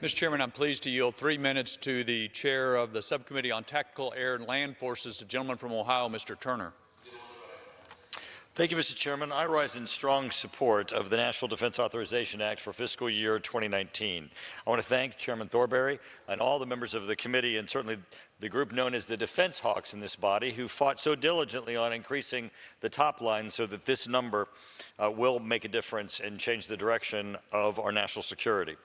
Mr. Chairman, I'm pleased to yield 3 minutes to the chair of the Subcommittee on Tactical Air and Land Forces, the gentleman from Ohio, Mr. Turner. Thank you, Mr. Chairman. I rise in strong support of the National Defense Authorization Act for fiscal year 2019. I want to thank Chairman Thornberry and all the members of the committee, and certainly the group known as the Defense Hawks in this body, who fought so diligently on increasing the top line so that this number will make a difference and change the direction of our national security.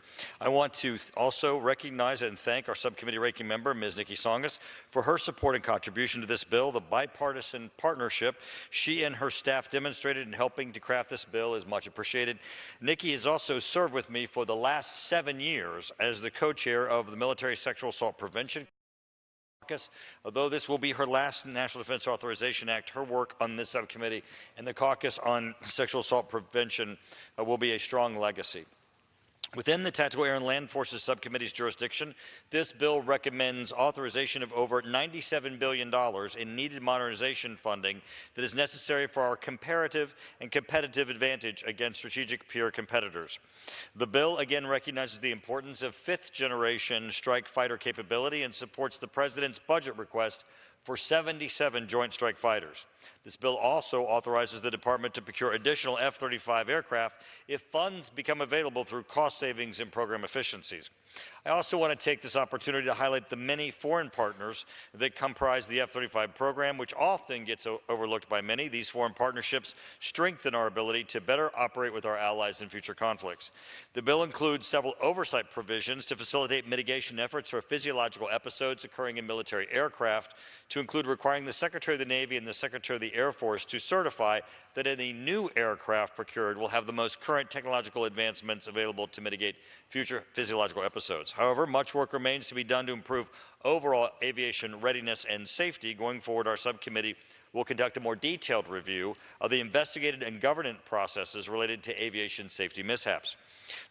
I want to also recognize and thank our subcommittee ranking member, Ms. Nikki Tsongas, for her support and contribution to this bill. The bipartisan partnership she and her staff demonstrated in helping to craft this bill is much appreciated. Nikki has also served with me for the last 7 years as the co-chair of the Military Sexual Assault Prevention Caucus. Although this will be her last National Defense Authorization Act, her work on this subcommittee and the caucus on sexual assault prevention will be a strong legacy. Within the Tactical Air and Land Forces Subcommittee's jurisdiction, this bill recommends authorization of over $97 billion in needed modernization funding that is necessary for our comparative and competitive advantage against strategic peer competitors. The bill again recognizes the importance of fifth-generation strike fighter capability and supports the President's budget request for 77 Joint Strike Fighters. This bill also authorizes the Department to procure additional F-35 aircraft if funds become available through cost savings and program efficiencies. I also want to take this opportunity to highlight the many foreign partners that comprise the F-35 program, which often gets overlooked by many. These foreign partnerships strengthen our ability to better operate with our allies in future conflicts. The bill includes several oversight provisions to facilitate mitigation efforts for physiological episodes occurring in military aircraft, to include requiring the Secretary of the Navy and the Secretary of the Air Force to certify that any new aircraft procured will have the most current technological advancements available to mitigate future physiological episodes. However, much work remains to be done to improve overall aviation readiness and safety. Going forward, our subcommittee will conduct a more detailed review of the investigated and governance processes related to aviation safety mishaps.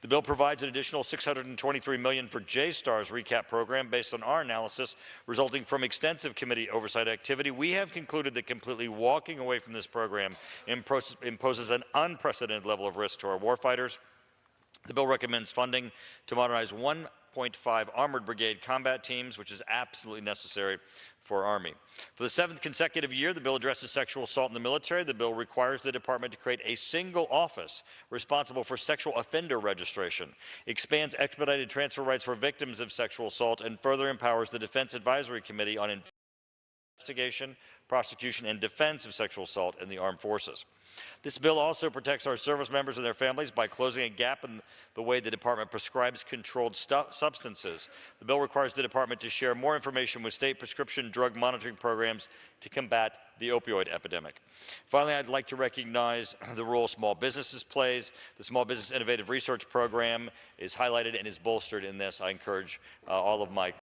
The bill provides an additional $623 million for JSTAR's recap program based on our analysis resulting from extensive committee oversight activity. We have concluded that completely walking away from this program imposes an unprecedented level of risk to our warfighters. The bill recommends funding to modernize 1.5 Armored Brigade combat teams, which is absolutely necessary for our Army. For the 7th consecutive year, the bill addresses sexual assault in the military. The bill requires the Department to create a single office responsible for sexual offender registration, expands expedited transfer rights for victims of sexual assault, and further empowers the Defense Advisory Committee on investigation, prosecution, and defense of sexual assault in the armed forces. This bill also protects our service members and their families by closing a gap in the way the Department prescribes controlled substances. The bill requires the Department to share more information with state prescription drug monitoring programs to combat the opioid epidemic. Finally, I'd like to recognize the role small businesses plays. The Small Business Innovative Research Program is highlighted and is bolstered in this. I encourage all of my